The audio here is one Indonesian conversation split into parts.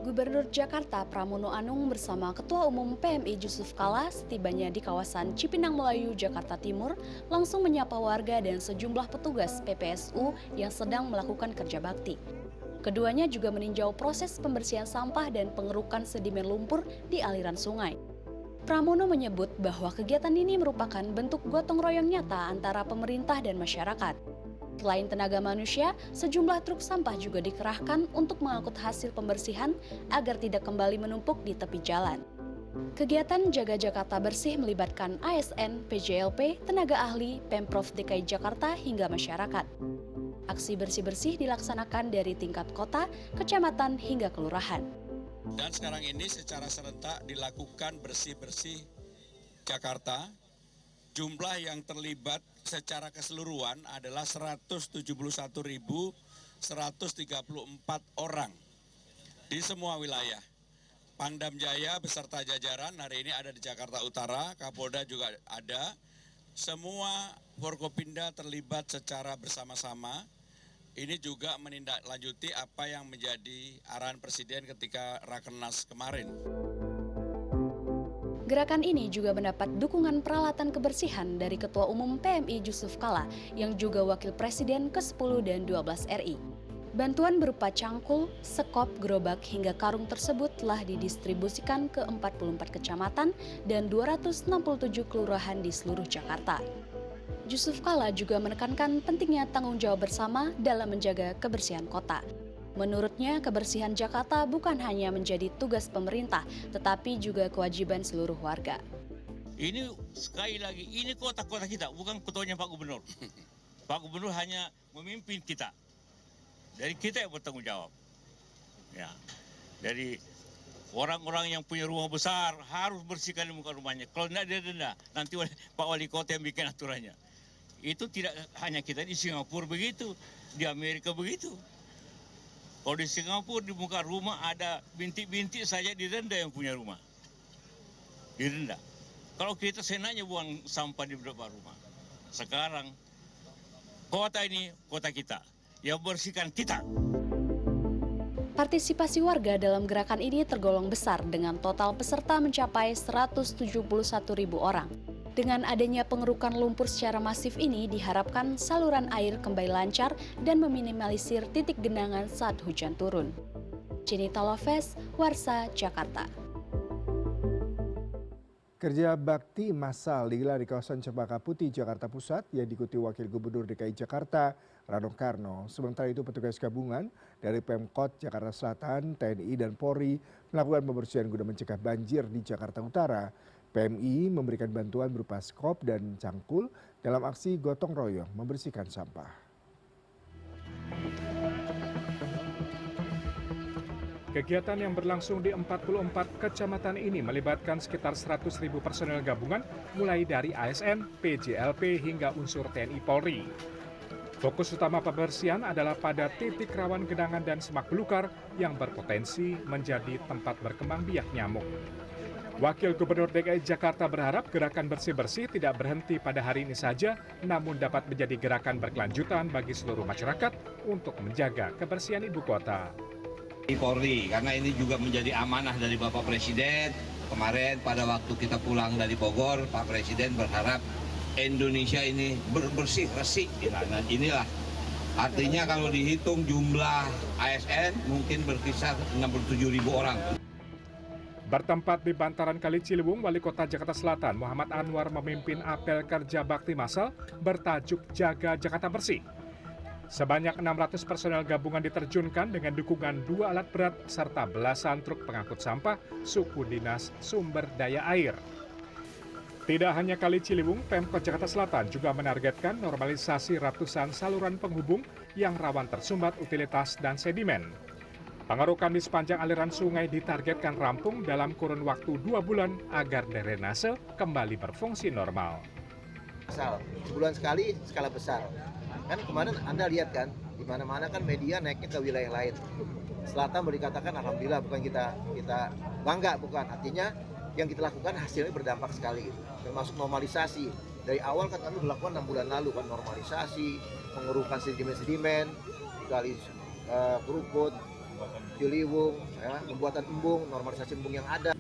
Gubernur Jakarta Pramono Anung bersama Ketua Umum PMI Yusuf Kala setibanya di kawasan Cipinang Melayu, Jakarta Timur langsung menyapa warga dan sejumlah petugas PPSU yang sedang melakukan kerja bakti. Keduanya juga meninjau proses pembersihan sampah dan pengerukan sedimen lumpur di aliran sungai. Pramono menyebut bahwa kegiatan ini merupakan bentuk gotong royong nyata antara pemerintah dan masyarakat. Selain tenaga manusia, sejumlah truk sampah juga dikerahkan untuk mengangkut hasil pembersihan agar tidak kembali menumpuk di tepi jalan. Kegiatan Jaga Jakarta Bersih melibatkan ASN, PJLP, tenaga ahli, Pemprov DKI Jakarta hingga masyarakat. Aksi bersih-bersih dilaksanakan dari tingkat kota, kecamatan, hingga kelurahan. Dan sekarang ini secara serentak dilakukan bersih-bersih Jakarta. Jumlah yang terlibat secara keseluruhan adalah 171.134 orang di semua wilayah. Pangdam Jaya beserta jajaran hari ini ada di Jakarta Utara, Kapolda juga ada. Semua Forkopimda terlibat secara bersama-sama. Ini juga menindaklanjuti apa yang menjadi arahan Presiden ketika Rakernas kemarin. Gerakan ini juga mendapat dukungan peralatan kebersihan dari Ketua Umum PMI Yusuf Kala yang juga Wakil Presiden ke-10 dan 12 RI. Bantuan berupa cangkul, sekop, gerobak hingga karung tersebut telah didistribusikan ke 44 kecamatan dan 267 kelurahan di seluruh Jakarta. Yusuf Kala juga menekankan pentingnya tanggung jawab bersama dalam menjaga kebersihan kota. Menurutnya, kebersihan Jakarta bukan hanya menjadi tugas pemerintah, tetapi juga kewajiban seluruh warga. Ini sekali lagi, ini kota-kota kita, bukan ketuanya Pak Gubernur. Pak Gubernur hanya memimpin kita. Dari kita yang bertanggung jawab. Ya, dari orang-orang yang punya rumah besar harus bersihkan di muka rumahnya. Kalau tidak dia denda, nanti Pak Wali Kota yang bikin aturannya. Itu tidak hanya kita, di Singapura begitu, di Amerika begitu. Kalau di Singapura di muka rumah ada bintik-bintik saja didenda yang punya rumah. Didenda. Kalau kita senangnya buang sampah di beberapa rumah. Sekarang kota ini kota kita. Yang bersihkan kita. Partisipasi warga dalam gerakan ini tergolong besar dengan total peserta mencapai 171.000 orang. Dengan adanya pengerukan lumpur secara masif ini diharapkan saluran air kembali lancar dan meminimalisir titik genangan saat hujan turun. Cinita Lopez, Warsa, Jakarta. Kerja bakti massal digelar di kawasan Cempaka Putih, Jakarta Pusat yang diikuti Wakil Gubernur DKI Jakarta, Rano Karno. Sementara itu petugas gabungan dari Pemkot Jakarta Selatan, TNI, dan Polri melakukan pembersihan guna mencegah banjir di Jakarta Utara. PMI memberikan bantuan berupa skop dan cangkul dalam aksi gotong royong membersihkan sampah. Kegiatan yang berlangsung di 44 kecamatan ini melibatkan sekitar 100.000 personel gabungan mulai dari ASN, PJLP hingga unsur TNI Polri. Fokus utama pembersihan adalah pada titik rawan genangan dan semak belukar yang berpotensi menjadi tempat berkembang biak nyamuk. Wakil Gubernur DKI Jakarta berharap gerakan bersih-bersih tidak berhenti pada hari ini saja, namun dapat menjadi gerakan berkelanjutan bagi seluruh masyarakat untuk menjaga kebersihan ibu kota. Polri, karena ini juga menjadi amanah dari Bapak Presiden. Kemarin pada waktu kita pulang dari Bogor, Pak Presiden berharap Indonesia ini bersih resik. Nah, inilah artinya kalau dihitung jumlah ASN mungkin berkisar 67.000 orang. Bertempat di bantaran Kali Ciliwung, Wali Kota Jakarta Selatan Muhammad Anwar memimpin apel kerja bakti massal bertajuk Jaga Jakarta Bersih. Sebanyak 600 personel gabungan diterjunkan dengan dukungan 2 alat berat serta belasan truk pengangkut sampah suku dinas sumber daya air. Tidak hanya Kali Ciliwung, Pemkot Jakarta Selatan juga menargetkan normalisasi ratusan saluran penghubung yang rawan tersumbat utilitas dan sedimen. Pengerukan di sepanjang aliran sungai ditargetkan rampung dalam kurun waktu 2 bulan agar drainase kembali berfungsi normal. Sebulan sekali skala besar. Kan kemarin Anda lihat kan, di mana-mana kan media naiknya ke wilayah lain. Selatan boleh dikatakan alhamdulillah, bukan kita bangga, bukan. Artinya yang kita lakukan hasilnya berdampak sekali. Termasuk normalisasi. Dari awal kan kami dilakukan 6 bulan lalu kan normalisasi, mengerukan sedimen-sedimen, gali kerukut, Ciliwung, ya, pembuatan embung, normalisasi embung yang ada.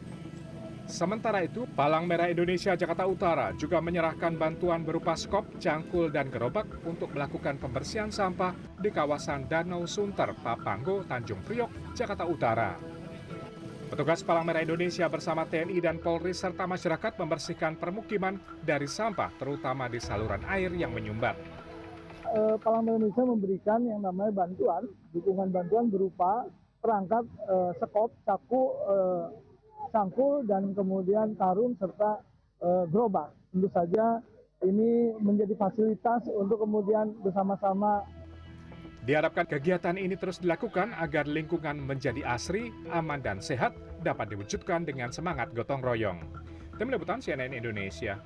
Sementara itu, Palang Merah Indonesia Jakarta Utara juga menyerahkan bantuan berupa skop, cangkul, dan gerobak untuk melakukan pembersihan sampah di kawasan Danau Sunter, Papanggo, Tanjung Priok, Jakarta Utara. Petugas Palang Merah Indonesia bersama TNI dan Polri serta masyarakat membersihkan permukiman dari sampah, terutama di saluran air yang menyumbat. Palang Merah Indonesia memberikan yang namanya bantuan, dukungan bantuan berupa perangkat skop, caku, cangkul, dan kemudian karung serta gerobak. Tentu saja ini menjadi fasilitas untuk kemudian bersama-sama. Diharapkan kegiatan ini terus dilakukan agar lingkungan menjadi asri, aman, dan sehat dapat diwujudkan dengan semangat gotong royong. Tim Liputan CNN Indonesia.